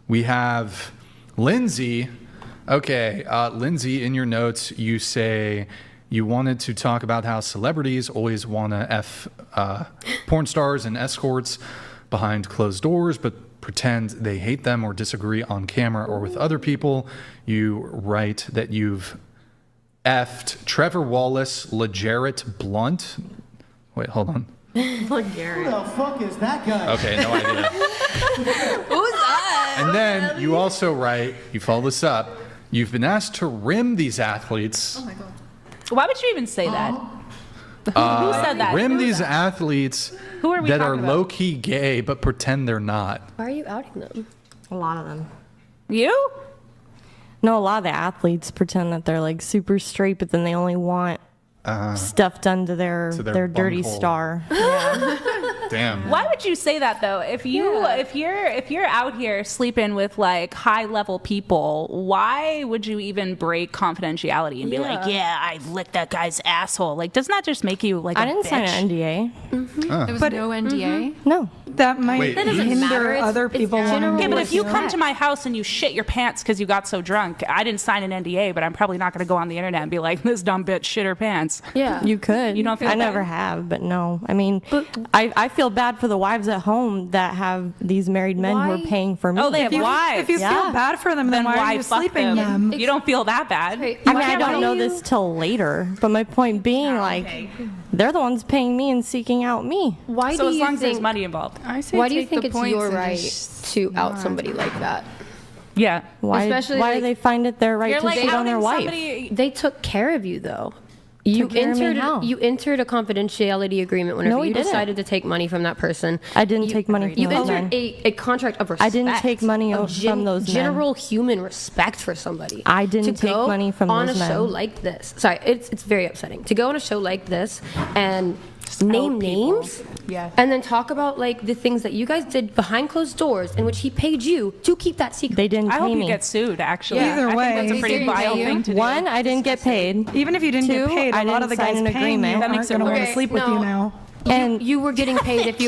We have Lindsay. Okay, Lindsay, in your notes, you say you wanted to talk about how celebrities always want to F porn stars and escorts behind closed doors, but pretend they hate them or disagree on camera or with other people. You write that you've F'd Trevor Wallace, LeGarrette Blunt. Wait, hold on. LeGarrette. Who the fuck is that guy? Okay, no idea. Who's that? And then you also write, you follow this up, you've been asked to rim these athletes. Oh my god. Why would you even say that? Who said that? Rim these athletes Who are we that are talking about? low-key gay but pretend they're not. Why are you outing them? A lot of them. You? No, a lot of the athletes pretend that they're like super straight, but then they only want stuff done to their dirty bunghole. star. Yeah. Damn. Why would you say that though? If you're out here sleeping with like high level people, why would you even break confidentiality and be like, yeah, I licked that guy's asshole? Like, doesn't that just make you like I a didn't bitch? sign an NDA. There was But- no NDA. No. That might Wait, That doesn't matter. hinder It's- other it's people. general- wanting Yeah, to but if you work come to my house and you shit your pants because you got so drunk, I didn't sign an NDA, but I'm probably not going to go on the internet and be like, this dumb bitch shit her pants. Yeah. You could. You don't feel I bad? never have, but no. I mean, I feel bad for the wives at home that have these married men who Why? are paying for me. Oh, they have wives. If you Yeah. feel bad for them, then why are you fuck sleeping them? You don't feel that bad. Right. I mean, I Why don't know you- this till later, but my point being, like, they're the ones paying me and seeking out me. Why So do as you long as there's think? money involved. I say Why do you take think the it's points your and right just to out not. somebody like that? Yeah. Why? Especially, Why like, do they find it their right You're to like cheat on their outing wife? somebody. They took care of you though. You Took care of me entered how? you entered a confidentiality agreement whenever No, we you didn't. decided to take money from that person. I didn't You- take money from You those entered men. a contract of respect. I didn't take money of from those men. general human respect for somebody. I didn't To take go money from on those a men. show like this. Sorry, it's very upsetting to go on a show like this and name out people. names. Yeah. And then talk about like the things that you guys did behind closed doors in which he paid you to keep that secret. They didn't I pay hope me. you get sued, actually. Yeah. Either I way. think that's a pretty Did they vile pay you? thing to do. One, I didn't get paid. Even if you didn't Two, get paid, I a lot didn't of the sign guys an paying you agreement. That aren't makes it going to want worse. to sleep with No. you now. And you were getting paid if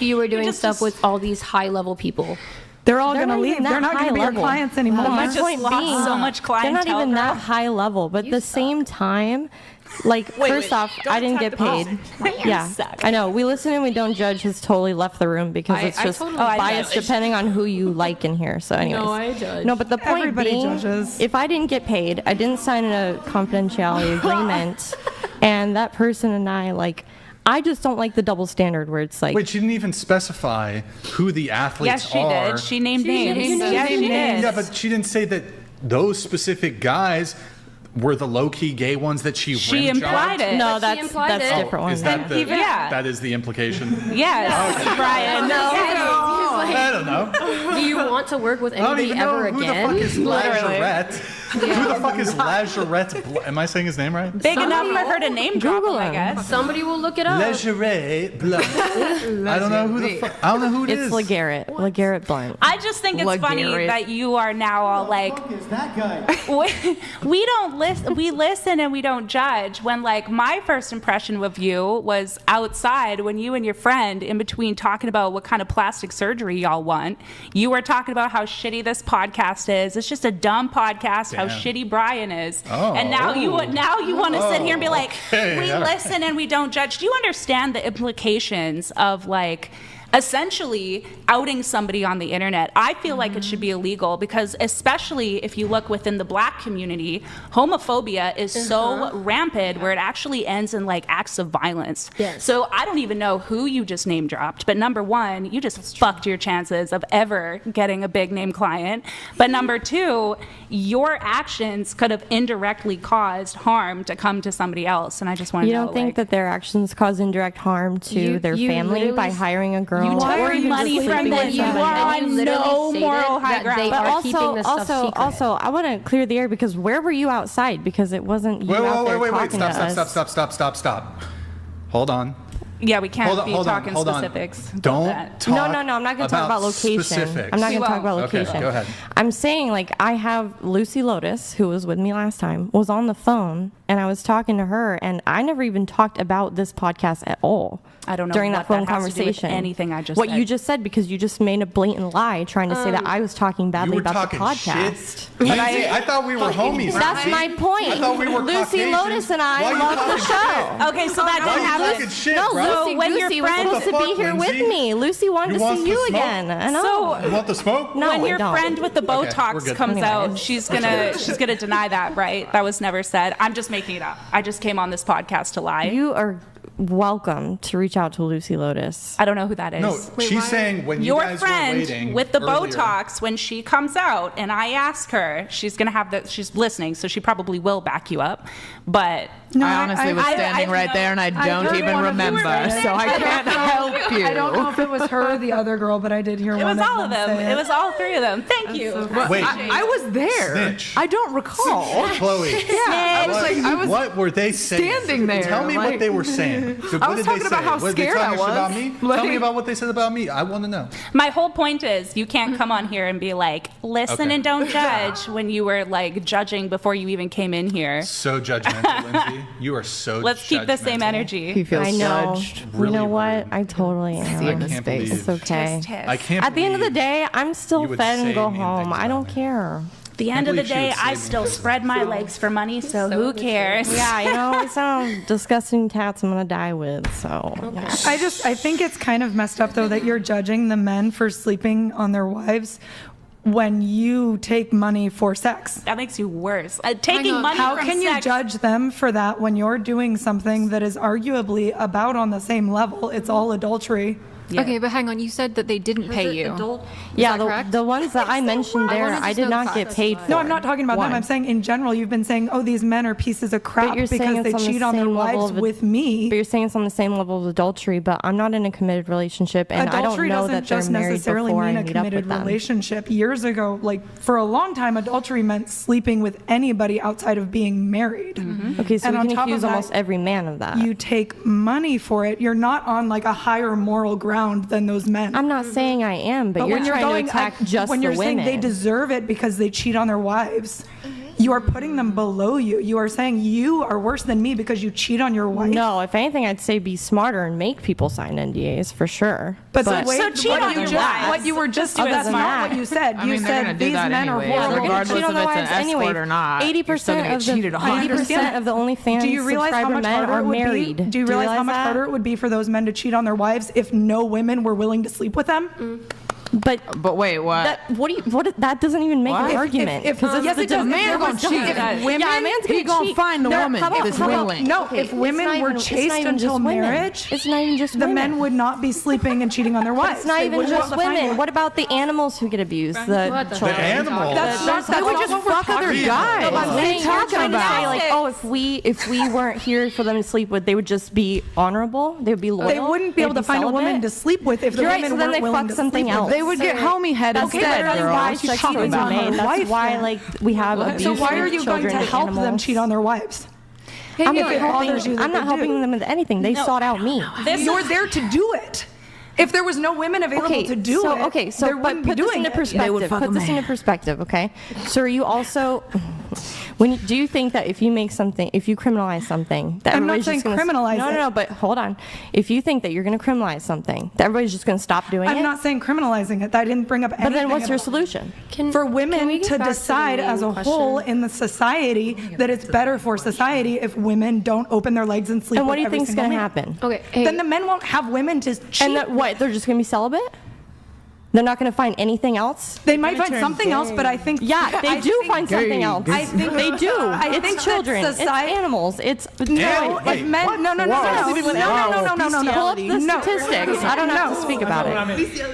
you were doing just- stuff with all these high level people. They're all They're going to not leave. even They're that not going high to be your level. clients anymore. My just point lost being, so much they're not clientele, even girl. that high level. But at the same time, like, first off, I didn't get paid. Yeah, I know. We listen and we don't judge has totally left the room because it's I just totally Oh, I biased judge. depending on who you like in here. So, anyways. No, I judge. No, but the point Everybody being, judges. if I didn't get paid, I didn't sign a confidentiality agreement, and that person and I, like, I just don't like the double standard where it's like, Wait, she didn't even specify who the athletes Yes, she are. did. She named names. named Yes, she names. did. Yeah, but she didn't say that those specific guys were the low-key gay ones that she She rim implied jobbed? it. no, she that's implied that's it. different one. Is that the Yeah. that is the implication? Yes, Brian. I don't know. Do you want to work with I don't anybody even know ever who again? the fuck is Lazarette. Who the fuck is Lazarette? Am I saying his name right? Big enough for her to name drop him, Google I him. guess. Somebody will look it up. Lazarette Blunt. I don't know who the fuck. I don't know who it It's is. LeGarrette Blunt. I just think it's funny LeGarrette. that you are now all like, Who the fuck is that guy? we don't listen. We listen and we don't judge. When like my first impression of you was outside when you and your friend, in between talking about what kind of plastic surgery y'all want, you were talking about how shitty this podcast is. It's just a dumb podcast. How Damn. shitty Brian is. Oh. And now you want to sit here and be like, Okay, we all right. listen and we don't judge. Do you understand the implications of like? Essentially outing somebody on the internet. I feel like it should be illegal because especially if you look within the black community, homophobia is so rampant where it actually ends in like acts of violence. Yes. So I don't even know who you just name dropped, but number one, you just fucked your chances of ever getting a big name client. But number two, your actions could have indirectly caused harm to come to somebody else. And I just want to You know, don't think like, that their actions cause indirect harm to You- their you family by literally- hiring a girl? you or took even money just from sleeping them. with You somebody? are And on you literally no stated moral high that ground. they But are keeping this stuff secret. also, I want to clear the air because where were you outside? Because it wasn't you out there Wait. talking to Stop. Hold on. Yeah, we can't be Hold on. talking Hold on. specifics. about Don't that. talk. No, I'm not going to talk about location. Specifics. I'm not We going to talk won't. about Okay, location. go ahead. I'm saying, like, I have Lucy Lotus, who was with me last time, was on the phone and I was talking to her, and I never even talked about this podcast at all. I don't know during what that phone that has to do with conversation. anything I just what said. you just said, because you just made a blatant lie trying to say that I was talking badly about the podcast. Lindsay, I thought we were homies. That's my point. I thought we were Lucy Caucasian. Lotus and I Why you love the talking show. Okay, so that Why didn't you happen. talking shit, No, bro? Lucy, when Lucy your was friend- supposed to be here Lindsay? with me. Lucy wanted You to want see the you smoke? again. I know. So You want the smoke? No, when we your don't. friend with the we're Botox good. comes out, Anyways. she's gonna deny that, right? That was never said. I'm just making it up. I just came on this podcast to lie. You are welcome to reach out to Lucy Lotus. I don't know who that is. No, she's saying when you Your guys were friend waiting with the earlier, Botox, when she comes out and I ask her, she's gonna have the. She's listening, so she probably will back you up. But No, I honestly was standing right there and I don't heard even one of remember, you so I can't help you. I don't know if it was her or the other girl, but I did hear it one was all of them them. say It was all three of them. Thank you. Wait, I was there. Snitch. I don't recall. Chloe. I was like, I was What were they saying? standing there, Tell me what like- they were saying. So I what was did they talking about say? how What, they scared talking I shit about was. me? Like- Tell me about what they said about me. I want to know. My whole point is you can't come on here and be like, listen Okay. and don't judge when you were like judging before you even came in here. So judgmental, Lindsay. You are so Let's keep the same judgmental. energy. He feels I know. judged. You Really know what? rude. I totally am. See in I his can't face. believe. It's okay. Tisk, tisk. I can't At the end of the believe day, I'm still you would fed say and go mean home. things I about don't me. care. At the end of the believe she day, would say I mean still things. spread my legs for money, so who cares? Yeah, you know, it's some disgusting tats I'm gonna die with. So yeah. I think it's kind of messed up though that you're judging the men for sleeping on their wives when you take money for sex. That makes you worse. Taking money How from can you sex, judge them for that when you're doing something that is arguably about on the same level? It's all adultery. Yeah. Okay, but hang on. You said that they didn't pay you. Yeah, that correct? the ones that I mentioned there, wanted to I did know not the get facts. paid for. No, I'm not talking about them. One. I'm saying in general, you've been saying, oh, these men are pieces of crap you're saying because they it's on the cheat on their same level wives of with me. But you're saying it's on the same level of adultery, but I'm not in a committed relationship, and I don't Adultery know doesn't that they're just married necessarily before mean I a meet up with committed them. relationship. Years ago, like for a long time, adultery meant sleeping with anybody outside of being married. Okay, so And we on can top of accuse that, almost every man of that. You take money for it. You're not on like a higher moral ground than those men. I'm not saying I am, but, you're when trying going, to attack just when the you're women. saying they deserve it because they cheat on their wives, you are putting them below you. You are saying you are worse than me because you cheat on your wife. No, if anything, I'd say be smarter and make people sign NDAs for sure. But the way, So cheat what on you your just, wives. what you were just, Other that's than not that. what you said. I You mean, they're said gonna do these that men are anyways, horrible. regardless cheat on if their it's an wives escort anyway. or not. 80% You're still gonna of get the cheated on. 80% of the OnlyFans Do you realize how subscriber much men harder are it would married. be? Do you realize how much that? harder it would be for those men to cheat on their wives if no women were willing to sleep with them? But wait, what? That doesn't even make What? an argument. If- 'cause yes, it's it does. the A man difference gonna cheat. between- If women- yeah, a man's he gonna cheat. find the No, woman how about- that's how about- willing. No, Okay, if women it's not were even- it's not chaste even until just women. marriage, It's not even just the women. men would not be sleeping and cheating on their wives. It's not They even wouldn't just want to find women. one. What about the animals who get abused? The children. animals. That's They would not just what we're fuck other talking guys. about. No, I'm What are you saying you're talking trying to say about? like, oh, if we weren't here for them to sleep with, they would just be honorable. They would be loyal. They wouldn't be able they'd to find a woman to celibate. sleep with if the You're right, women so then weren't they willing fuck to something sleep with else. them. They would get homie head That's instead, literally girl. why What you sex talking is about? made. That's Wife, why then. like we have So abuse why are of you going to children and help them animals. cheat on their wives? I'm If not it bothers helping. you that I'm not they helping do. them with anything. They sought out me. You're there to do it. If there was no women available to do so, it, Okay, so there but wouldn't be put this doing into it. perspective. fuck Put a this man. into perspective, okay? So are you also do you think that if you criminalize something, that I'm not everybody's saying just gonna, criminalize No, it. no, no. But hold on. If you think that you're going to criminalize something, that everybody's just going to stop doing it. I'm not saying criminalizing it. I didn't bring up anything. But then what's your about it. solution? For can women we get to back the decide main as a question? whole in the society that it's better for society if women don't open their legs and sleep And what with do you every think's single going to man. happen? Okay, hey, Then the men won't have women to cheat. And that, what? They're just going to be celibate? They're not going to find anything else? They might find something else, but I think Yeah, they I do think- find something else. I think they do. I It's think that children. society- It's animals. It's No, Wait, if men, no, no, no, no, Whoa. no, no, no, no, no, no, no. Pull up the No. statistics. I don't have to speak about it.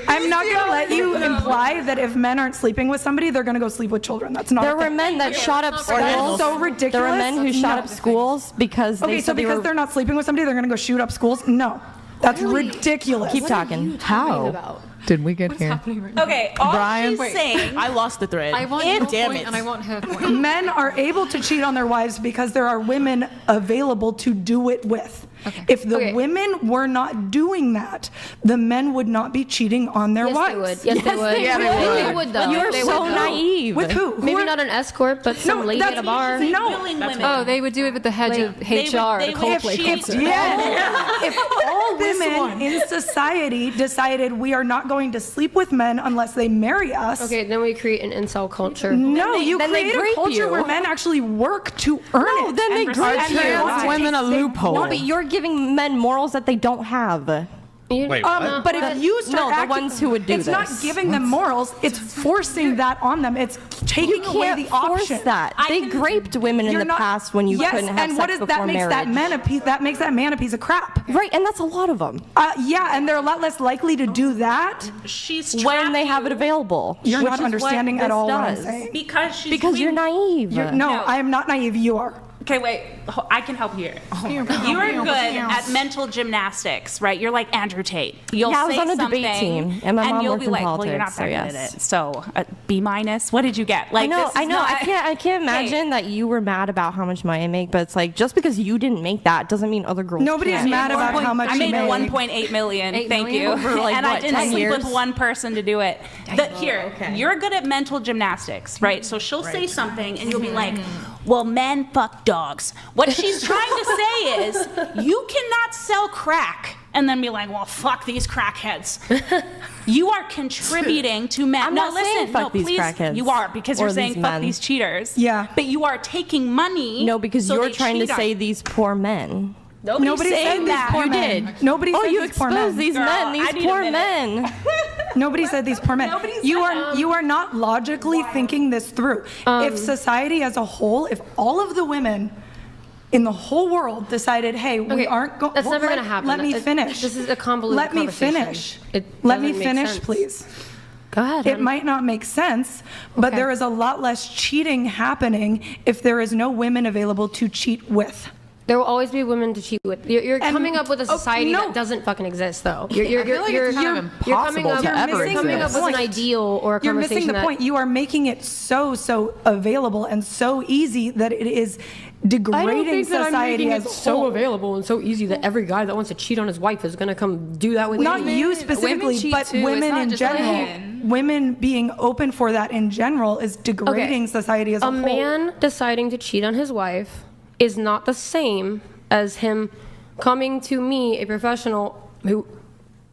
I'm not going to let you imply that if men aren't sleeping with somebody, they're going to go sleep with children. That's not. There a were thing. men that shot up That's schools. so ridiculous. There were men who shot No. up schools because Okay, they so said they because were. they're not sleeping with somebody, they're going to go shoot up schools? No, that's ridiculous. Keep talking. How did we get here? Okay, all Brian? she's Wait. saying. I lost the thread. I want your point and I want her point. Men are able to cheat on their wives because there are women available to do it with. If the women were not doing that, the men would not be cheating on their wives. Yes, they would. They would, though. You're They so would, though. naive. With who? Maybe not an escort, but some lady at a bar. Oh, they would do it with the head of HR at a Coldplay concert. If all women in society decided we are not going to sleep with men unless they marry us. Okay, then we create an incel culture. No, you then they create a grape culture you. where men actually work to earn it. Then they And grape they you. want to women a take- they loophole. want- No, but you're giving men morals that they don't have. Wait, what? But if you start No, the acting- ones who would do it's not this. giving them morals, it's forcing that on them. It's taking You away can't the force option. that. They graped women in You're the not- past when you yes, couldn't have and what sex is before that makes marriage. that man a piece? That makes that man a piece of crap. Right, and that's a lot of them. Yeah, and they're a lot less likely to do that When they have it available. You're which not is what understanding at this all what I'm does. saying. Because you're naive. No, I am not naive. You are. Okay, wait. I can help you here. You are good at mental gymnastics, right? You're like Andrew Tate. You'll Yeah, I was say on a something, debate team, and my mom you'll worked be in like, "Well, you're not politics, that so good yes. at it." So, B minus. What did you get? Like, this is I know. not- I can't imagine that you were mad about how much money I make, but it's like just because you didn't make that doesn't mean other girls. Nobody's can't. mad about how much I you made make. 1.8 million. $8 Thank million you. over, like, and I what, didn't 10 sleep years? with one person to do it. You're good at mental gymnastics, right? So she'll say something, and you'll be like, "Well, men fuck dogs." What she's trying to say is, you cannot sell crack and then be like, "Well, fuck these crackheads." You are contributing to men. I'm no, not listen, saying fuck no, these please, crackheads you are because or you're saying these fuck men. these cheaters. Yeah. But you are taking money. No, because so you're they trying to cheat on say you. these poor men. Nobody saying said these that. poor You men. did. Nobody Oh, said you these poor men. exposed these Girl, men, I these need a poor minute. men. Nobody said these poor men. Nobody You said are not logically thinking this through. If society as a whole, if all of the women in the whole world decided, hey, we aren't going. That's never going to happen. Let me finish. This is a convoluted Let me conversation. finish. It Let me doesn't make finish, sense. please. Go ahead. It might not make sense, but there is a lot less cheating happening if there is no women available to cheat with. There will always be women to cheat with. You're coming up with a society that doesn't fucking exist, though. You're coming up with an ideal or a You're missing conversation the that. point. You are making it so available and so easy that it is degrading society as a so whole. available and so easy that every guy that wants to cheat on his wife is going to come do that with Not me. you specifically, cheat but too. It's women not in just general. men. Women being open for that in general is degrading society as a A whole. man deciding to cheat on his wife is not the same as him coming to me, a professional who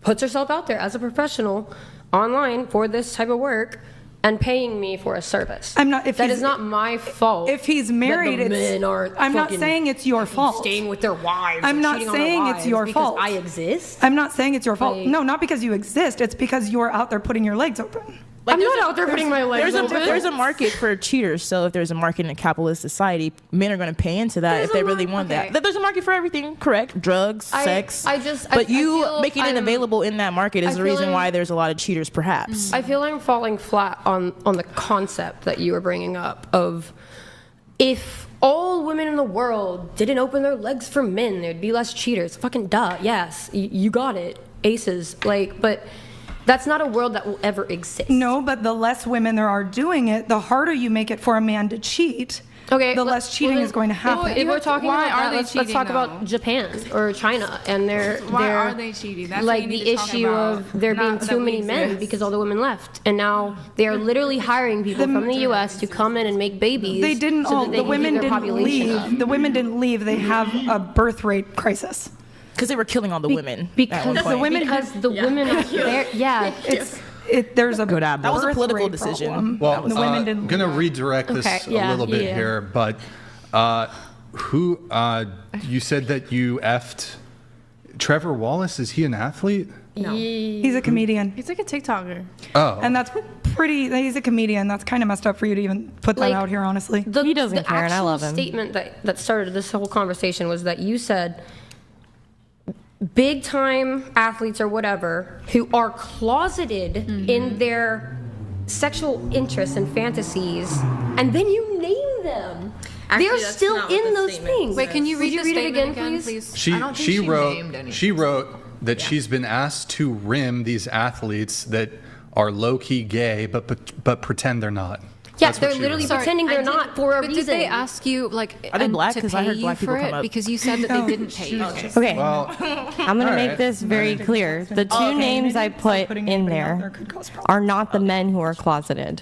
puts herself out there as a professional online for this type of work, and paying me for a service. I'm not. If that he's- is not my fault. If he's married, that the it's. men are I'm not fucking saying it's your fault. staying with their wives. I'm or not cheating on their saying it's wives your because fault. I exist. I'm not saying it's your fault. Like- No, not because you exist. It's because you're out there putting your legs open. I'm not out there putting my legs There's open. a market for cheaters. So if there's a market in a capitalist society, men are going to pay into that if they really want that. There's a market for everything, correct? Drugs, sex. But you making it available in that market is the reason why there's a lot of cheaters, perhaps. I feel I'm falling flat on the concept that you were bringing up of if all women in the world didn't open their legs for men, there'd be less cheaters. Fucking duh. Yes, you got it. Aces. But that's not a world that will ever exist. No, but the less women there are doing it, the harder you make it for a man to cheat. Okay, the less cheating is going to happen. If we're talking Why about are that, they let's cheating, talk though? about Japan or China and their Why are they cheating? That's what like you need the to talk issue about, of there being not too that we many men exist. because all the women left, and now they are literally hiring people from the U.S. to come in and make babies. They didn't so all. that they The can women keep their didn't population up. leave. The women didn't leave. They have a birth rate crisis. Because they were killing all the women. at one Because point. the women, because the women are there. Yeah, there's a Good ad. That was a birth political rate decision. problem. Well, the women didn't. I'm going to redirect this Okay, a yeah, little bit yeah. here, but who you said that you effed Trevor Wallace? Is he an athlete? He's a comedian. He's like a TikToker. Oh, And that's pretty. He's a comedian. That's kind of messed up for you to even put that Like, out here, honestly. He doesn't care, and I love him. The statement that started this whole conversation was that you said big time athletes or whatever who are closeted in their sexual interests and fantasies, and then you name them. Actually, They're that's still not what in the those statement things. Wait, can you read Would the read it statement again, please? I don't think she wrote. named any. She wrote that she's been asked to rim these athletes that are low key gay, but pretend they're not. Yeah, That's what they're she literally was. pretending they're not for a But reason. did they ask you like I did black to 'cause I pay heard you black people for come it up. because you said that they didn't pay you? Okay, Well, I'm gonna all make right. this very clear. The two names I put in there are not the men who are closeted.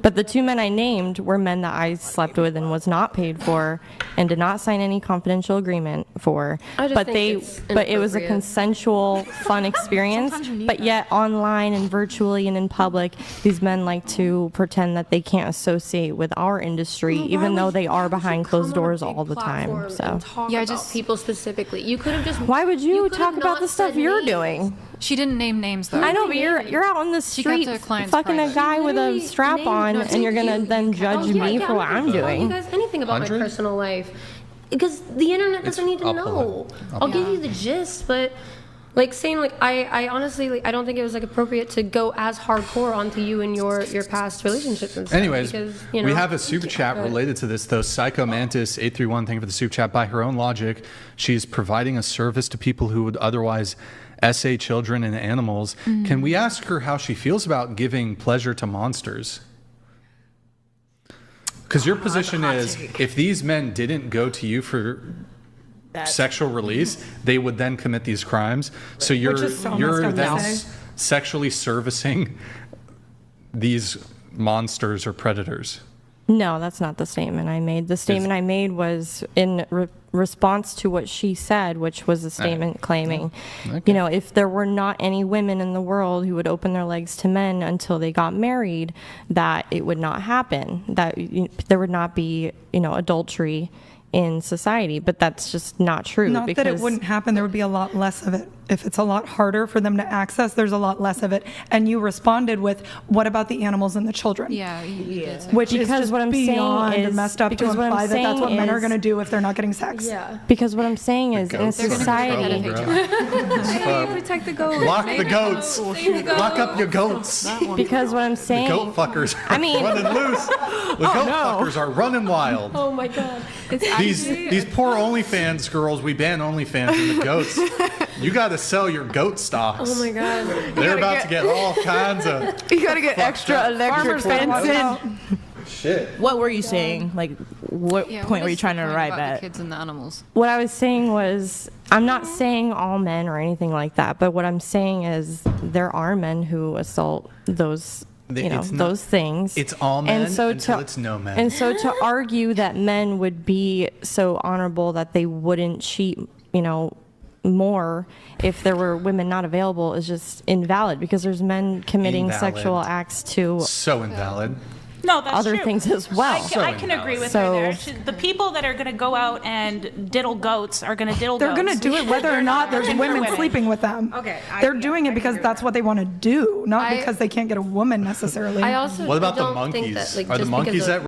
But the two men I named were men that I slept with and was not paid for and did not sign any confidential agreement for. I just But think it's but it was a inappropriate. consensual, fun experience. But yet online and virtually and in public, these men like to pretend that they can't associate with our industry, even though they are behind closed doors all the time. So Yeah, just people specifically. You could have just. why would you could have talk about not the stuff said you're names. doing? She didn't name names though. I know, but you're out on the She kept street her clients fucking a private. guy with a Literally strap named- on, no, and you're gonna then judge yeah, me yeah, for what I'm Tell you doing. guys anything about 100? my personal life, because the internet doesn't need to I'll pull know. it. I'll give you the gist, but like saying like I honestly like I don't think it was like appropriate to go as hardcore onto you and your past relationships and stuff. Anyways, because, you know, we have a super chat related to this, though. Psycho Mantis 831, thank you for the super chat. By her own logic, she's providing a service to people who would otherwise essay children and animals. Can we ask her how she feels about giving pleasure to monsters? Because your position is, if these men didn't go to you for sexual release, they would then commit these crimes. So you're is so you're messed up to then say. sexually servicing these monsters or predators. No, that's not the statement I made. The statement I made was in response to what she said, which was a statement claiming, you know, if there were not any women in the world who would open their legs to men until they got married, that it would not happen, that there would not be, you know, adultery in society. But that's just not true. Not because that it wouldn't happen, there would be a lot less of it. If it's a lot harder for them to access, there's a lot less of it. And you responded with, what about the animals and the children? Yeah, you did say. Which is Because just what I'm saying beyond is- messed up to because what I'm imply that that's what saying men are is- going to do if they're not getting sex. Yeah. Because what I'm saying is, in a Goats are in society, trouble, bro. Hey, protect the goats. Lock Save the goats. Save the goats. Lock up your goats. because what I'm saying, Goat fuckers are I mean- running loose. The goat fuckers are running wild. Oh my god. It's These poor OnlyFans girls, we ban OnlyFans and the goats. You got to sell your goat stocks. Oh my god. They're about to get all kinds of You gotta get Fucked extra up. electric Farmers gotta watch out. fencing. shit. What were you saying? Like, what Yeah, point what were you is trying the to point arrive about the at? kids and the animals. what I was saying was, I'm not saying all men or anything like that, but what I'm saying is there are men who assault those, you know, It's not- those things. It's all men and so until to, it's no men. And so to argue that men would be so honorable that they wouldn't cheat, you know, more if there were women not available is just invalid, because there's men committing Invalid. sexual acts to So invalid. No, that's other true. things as well. I can agree with So- her there. The people that are going to go out and diddle goats are going to diddle They're goats. going to do it whether or not there's looking for women sleeping with them. Okay, They're doing it because that's what they want to do, not I- because they can't get a woman necessarily. I also What about the don't monkeys? think that, like, Are the just because monkeys of- at